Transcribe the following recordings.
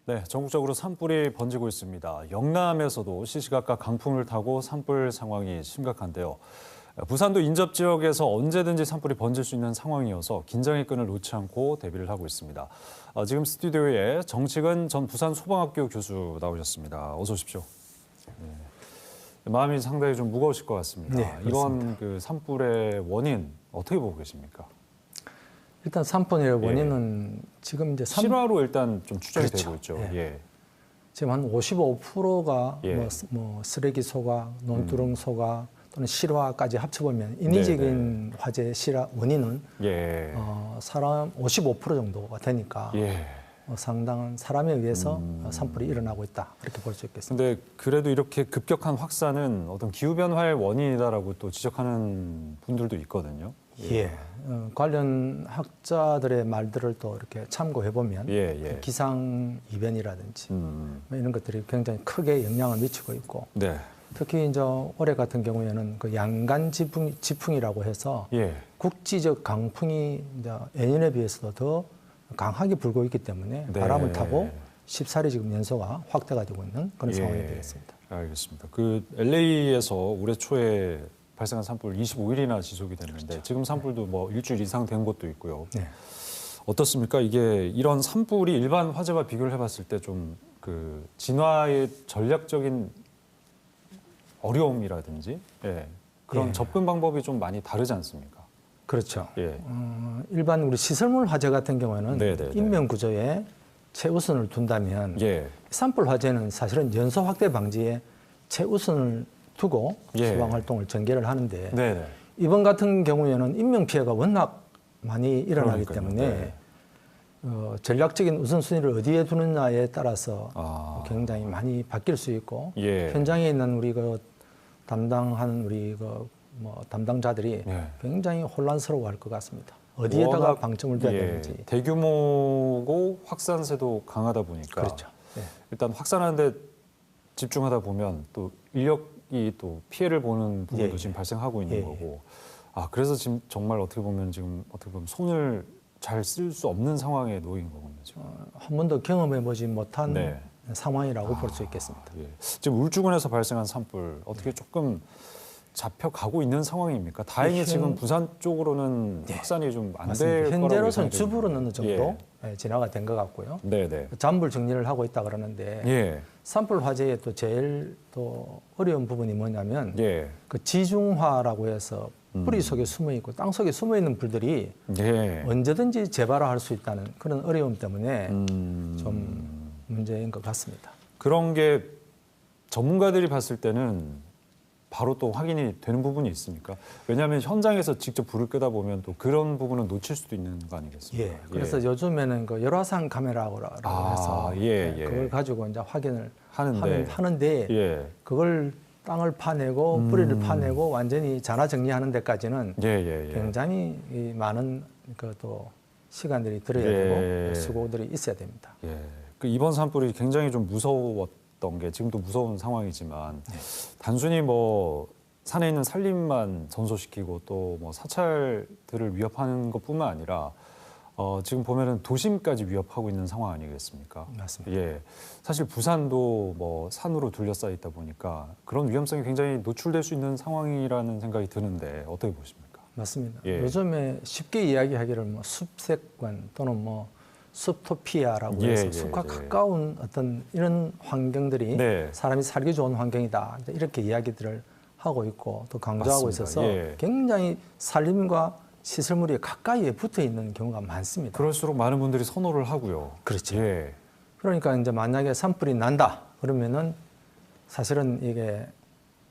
네, 전국적으로 산불이 번지고 있습니다. 영남에서도 시시각각 강풍을 타고 산불 상황이 심각한데요. 부산도 인접 지역에서 언제든지 산불이 번질 수 있는 상황이어서 긴장의 끈을 놓지 않고 대비를 하고 있습니다. 지금 스튜디오에 정치근 전 부산소방학교 교수 나오셨습니다. 어서 오십시오. 네. 마음이 상당히 좀 무거우실 것 같습니다. 네, 이번 그 산불의 원인 어떻게 보고 계십니까? 일단 산불의 원인은 지금 이제 실화로 일단 좀 추정이 그렇죠. 되고 있죠. 예. 예. 지금 한 55%가 예. 뭐 쓰레기 소각, 논두렁 소각 또는 실화까지 합쳐보면 인위적인 화재 실화 원인은 예. 사람 55% 정도가 되니까 예. 상당한 사람에 의해서 산불이 일어나고 있다 그렇게 볼 수 있겠습니다. 근데 그래도 이렇게 급격한 확산은 어떤 기후 변화의 원인이다라고 또 지적하는 분들도 있거든요. 예. 관련 학자들의 말들을 또 이렇게 참고해 보면 예. 기상 이변이라든지 뭐 이런 것들이 굉장히 크게 영향을 미치고 있고 네. 특히 이제 올해 같은 경우에는 그 양간 지풍이라고 해서 예. 국지적 강풍이 이제 예년에 비해서도 더 강하게 불고 있기 때문에 네. 바람을 타고 쉽사리 지금 연소가 확대가 되고 있는 그런 상황이 되겠습니다. 알겠습니다. 그 LA에서 올해 초에 발생한 산불 25일이나 지속이 됐는데 그렇죠. 지금 산불도 뭐 일주일 이상 된 곳도 있고요. 네. 어떻습니까? 이게 이런 산불이 일반 화재와 비교를 해봤을 때 좀 그 진화의 전략적인 어려움이라든지 그런 예. 접근 방법이 좀 많이 다르지 않습니까? 그렇죠. 예. 일반 우리 시설물 화재 같은 경우에는 네네네. 인명 구조에 최우선을 둔다면 예. 산불 화재는 사실은 연소 확대 방지에 최우선을 두고 예. 소방 활동을 전개를 하는데 네네. 이번 같은 경우에는 인명 피해가 워낙 많이 일어나기 그러니까요. 때문에 네. 전략적인 우선순위를 어디에 두느냐에 따라서 굉장히 많이 바뀔 수 있고 예. 현장에 있는 우리 그 담당하는 우리 그 뭐 담당자들이 예. 굉장히 혼란스러워할 것 같습니다. 어디에다가 워낙, 방점을 둬야 되는지. 대규모고 확산세도 강하다 보니까 그렇죠. 예. 일단 확산하는데 집중하다 보면 또 인력이 또 피해를 보는 부분도 지금 발생하고 있는 거고. 그래서 지금 정말 어떻게 보면 손을 잘 쓸 수 없는 상황에 놓인 거군요. 지금. 한 번도 경험해보지 못한 네. 상황이라고 볼 수 있겠습니다. 예. 지금 울주군에서 발생한 산불 어떻게 조금 잡혀가고 있는 상황입니까? 다행히 지금 부산 쪽으로는 확산이 좀 안 될 거라고 현재로서는 예상이 주부로는 됩니다. 어느 정도 진화가 된 것 같고요. 네네. 잔불 정리를 하고 있다 그러는데 예. 산불 화재의 또 제일 또 어려운 부분이 뭐냐면 예. 그 지중화라고 해서 뿌리 속에 숨어 있고 땅 속에 숨어 있는 불들이 예. 언제든지 재발할 수 있다는 그런 어려움 때문에 좀 문제인 것 같습니다. 그런 게 전문가들이 봤을 때는 바로 또 확인이 되는 부분이 있습니까? 왜냐하면 현장에서 직접 불을 끄다 보면 또 그런 부분은 놓칠 수도 있는 거 아니겠습니까? 예. 그래서 요즘에는 그 열화상 카메라라고 해서 그걸 가지고 이제 확인을 하는데 그걸 땅을 파내고 뿌리를 파내고 완전히 잔화 정리하는 데까지는 굉장히 많은 그 또 시간들이 들어야 되고 수고들이 있어야 됩니다. 예. 그 이번 산불이 굉장히 좀 무서웠던 게 지금도 무서운 상황이지만 단순히 뭐 산에 있는 산림만 전소시키고 또 뭐 사찰들을 위협하는 것뿐만 아니라 지금 보면은 도심까지 위협하고 있는 상황 아니겠습니까? 맞습니다. 예. 사실 부산도 뭐 산으로 둘러싸여 있다 보니까 그런 위험성이 굉장히 노출될 수 있는 상황이라는 생각이 드는데 어떻게 보십니까? 맞습니다. 요즘에 쉽게 이야기하기를 뭐 숲세권 또는 뭐 숲토피아라고 해서 숲과 가까운 어떤 이런 환경들이 사람이 살기 좋은 환경이다. 이렇게 이야기들을 하고 있고 또 강조하고 맞습니다. 있어서 굉장히 산림과 시설물이 가까이에 붙어 있는 경우가 많습니다. 그럴수록 많은 분들이 선호를 하고요. 그렇죠. 그러니까 이제 만약에 산불이 난다 그러면은 사실은 이게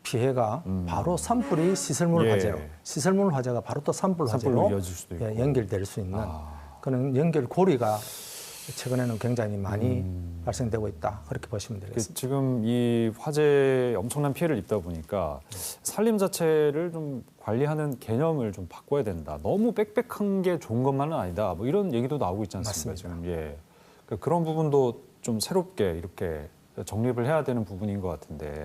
피해가 바로 산불이 시설물 화재로, 시설물 화재가 바로 또 산불 화재로 이어질 수도 있고. 연결될 수 있는 그런 연결고리가 최근에는 굉장히 많이 발생되고 있다. 그렇게 보시면 되겠습니다. 지금 이 화재에 엄청난 피해를 입다 보니까 산림 자체를 좀 관리하는 개념을 좀 바꿔야 된다. 너무 빽빽한 게 좋은 것만은 아니다. 뭐 이런 얘기도 나오고 있지 않습니까? 맞습니다. 지금 그러니까 그런 부분도 좀 새롭게 이렇게 정립을 해야 되는 부분인 것 같은데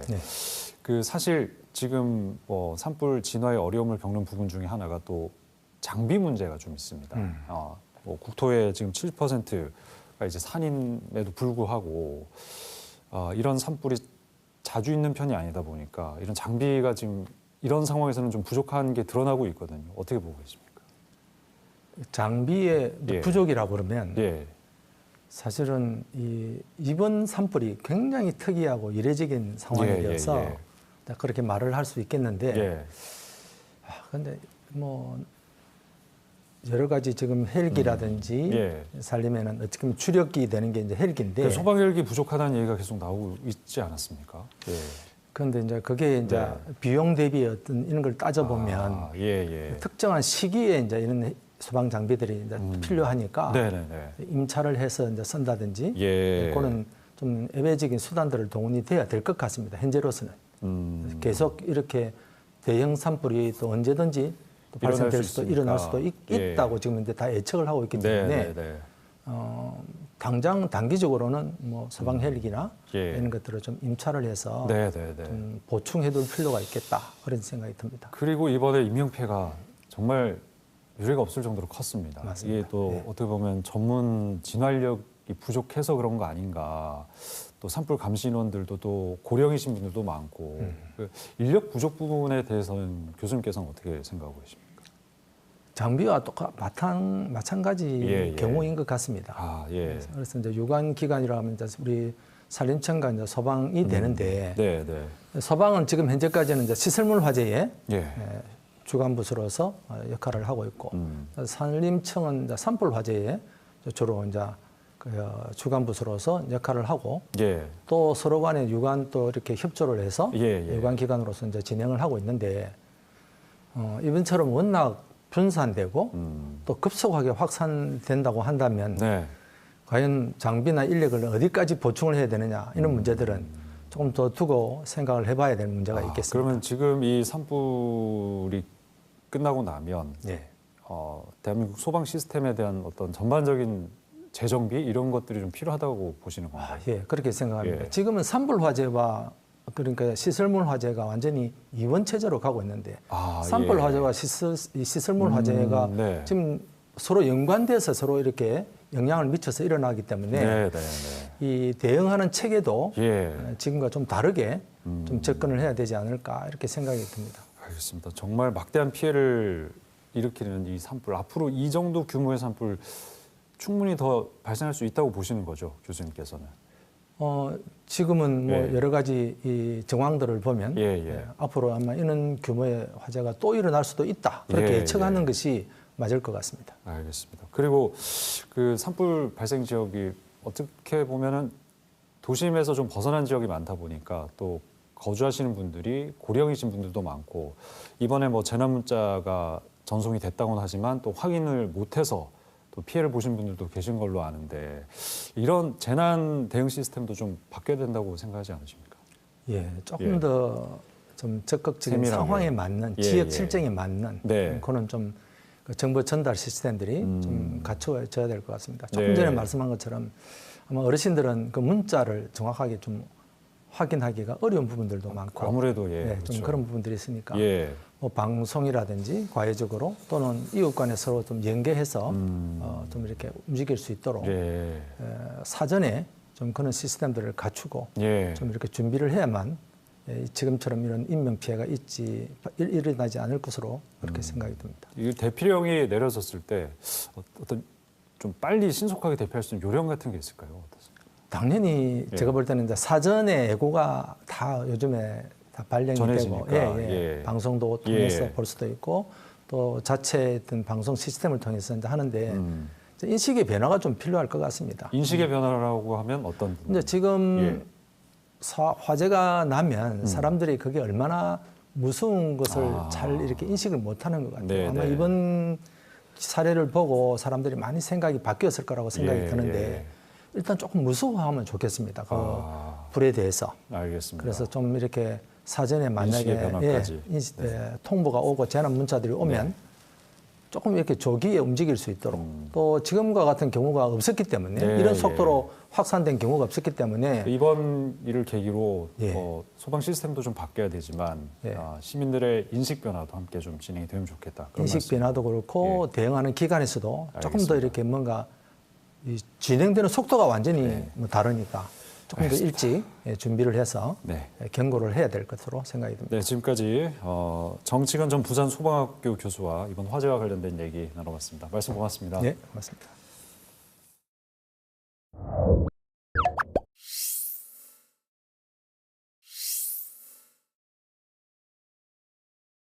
그 사실 지금 뭐 산불 진화의 어려움을 겪는 부분 중에 하나가 또 장비 문제가 좀 있습니다. 뭐 국토의 지금 70% 이제 산임에도 불구하고 이런 산불이 자주 있는 편이 아니다 보니까 이런 장비가 지금 이런 상황에서는 좀 부족한 게 드러나고 있거든요. 어떻게 보고 계십니까? 장비의 예. 부족이라고 그러면 예. 사실은 이번 산불이 굉장히 특이하고 이례적인 상황이어서 그렇게 말을 할 수 있겠는데, 근데 뭐 여러 가지 지금 헬기라든지 살림에는 어떻게 보면 주력기 되는 게 이제 헬기인데 소방 헬기 부족하다는 얘기가 계속 나오고 있지 않았습니까? 그런데 이제 그게 이제 비용 대비 어떤 이런 걸 따져보면 특정한 시기에 이제 이런 소방 장비들이 이제 필요하니까 임차를 해서 이제 쓴다든지 그거는 좀 예외적인 수단들을 동원이 돼야 될 것 같습니다. 현재로서는 계속 이렇게 대형 산불이 또 언제든지 또 발생될 수도 일어날 수도 있다고 지금 이제 다 예측을 하고 있기 때문에 당장 단기적으로는 뭐 소방 헬기나 이런 것들을 좀 임차를 해서 좀 보충해둘 필요가 있겠다 그런 생각이 듭니다. 그리고 이번에 인명 피해가 정말 유례가 없을 정도로 컸습니다. 맞습니다. 이게 또 어떻게 보면 전문 진화력이 부족해서 그런 거 아닌가. 또 산불 감시 인원들도 또 고령이신 분들도 많고 그 인력 부족 부분에 대해서는 교수님께서는 어떻게 생각하고 계십니까? 장비와 마찬가지 경우인 것 같습니다. 그래서 이제 유관기관이라 하면 이제 우리 산림청과 이제 소방이 되는데 소방은 지금 현재까지는 이제 시설물 화재에 주관부서로서 역할을 하고 있고 산림청은 이제 산불 화재에 주로 이제 주관부서로서 역할을 하고 또 서로 간에 유관 또 이렇게 협조를 해서 유관기관으로서 이제 진행을 하고 있는데 이번처럼 워낙 분산되고 또 급속하게 확산된다고 한다면 과연 장비나 인력을 어디까지 보충을 해야 되느냐 이런 문제들은 조금 더 두고 생각을 해봐야 될 문제가 있겠습니다. 그러면 지금 이 산불이 끝나고 나면 대한민국 소방 시스템에 대한 어떤 전반적인 재정비 이런 것들이 좀 필요하다고 보시는 건가요? 그렇게 생각합니다. 지금은 산불 화재와 그러니까 시설물 화재가 완전히 이원 체제로 가고 있는데 산불 화재와 시설물 화재가 지금 서로 연관돼서 서로 이렇게 영향을 미쳐서 일어나기 때문에 이 대응하는 체계도 지금과 좀 다르게 좀 접근을 해야 되지 않을까 이렇게 생각이 듭니다. 알겠습니다. 정말 막대한 피해를 일으키는 이 산불 앞으로 이 정도 규모의 산불 충분히 더 발생할 수 있다고 보시는 거죠, 교수님께서는? 지금은 뭐 여러 가지 이 정황들을 보면 앞으로 아마 이런 규모의 화재가 또 일어날 수도 있다. 그렇게 예측하는 것이 맞을 것 같습니다. 알겠습니다. 그리고 그 산불 발생 지역이 어떻게 보면은 도심에서 좀 벗어난 지역이 많다 보니까 또 거주하시는 분들이 고령이신 분들도 많고 이번에 뭐 재난 문자가 전송이 됐다고는 하지만 또 확인을 못해서 또 피해를 보신 분들도 계신 걸로 아는데 이런 재난 대응 시스템도 좀 바뀌어야 된다고 생각하지 않으십니까? 조금 더 좀 적극적인 상황에 맞는 지역 실정에 맞는 그런 좀 정보 전달 시스템들이 좀 갖춰져야 될 것 같습니다. 조금 전에 말씀한 것처럼 아마 어르신들은 그 문자를 정확하게 좀 확인하기가 어려운 부분들도 많고 아무래도 좀 그런 부분들이 있으니까 뭐 방송이라든지 과외적으로 또는 이웃 간에 서로 좀 연계해서 좀 이렇게 움직일 수 있도록 사전에 좀 그런 시스템들을 갖추고 좀 이렇게 준비를 해야만 지금처럼 이런 인명 피해가 일어나지 않을 것으로 그렇게 생각이 듭니다. 이 대피령이 내려졌을 때 어떤 좀 빨리 신속하게 대피할 수 있는 요령 같은 게 있을까요? 어떻습니까? 당연히 제가 볼 때는 이제 사전에 예고가 다 요즘에 다 발령이 되고 방송도 통해서 볼 수도 있고 또 자체 어떤 방송 시스템을 통해서 이제 하는데 인식의 변화가 좀 필요할 것 같습니다. 인식의 변화라고 하면 어떤? 근데 지금 화재가 나면 사람들이 그게 얼마나 무서운 것을 잘 이렇게 인식을 못하는 것 같아요. 아마 이번 사례를 보고 사람들이 많이 생각이 바뀌었을 거라고 생각이 드는데 일단 조금 무서워하면 좋겠습니다. 그 불에 대해서. 알겠습니다. 그래서 좀 이렇게 사전에 만약에 통보가 오고 재난 문자들이 오면 조금 이렇게 조기에 움직일 수 있도록 또 지금과 같은 경우가 없었기 때문에 이런 속도로 확산된 경우가 없었기 때문에 이번 일을 계기로 소방 시스템도 좀 바뀌어야 되지만 시민들의 인식 변화도 함께 좀 진행이 되면 좋겠다. 인식 변화도 그렇고 대응하는 기관에서도 조금 더 이렇게 뭔가 이 진행되는 속도가 완전히 네. 뭐 다르니까 조금 더 일찍 준비를 해서 네. 경고를 해야 될 것으로 생각이 듭니다. 네, 지금까지 정치관 전 부산소방학교 교수와 이번 화재와 관련된 얘기 나눠봤습니다. 말씀 고맙습니다. 네, 고맙습니다.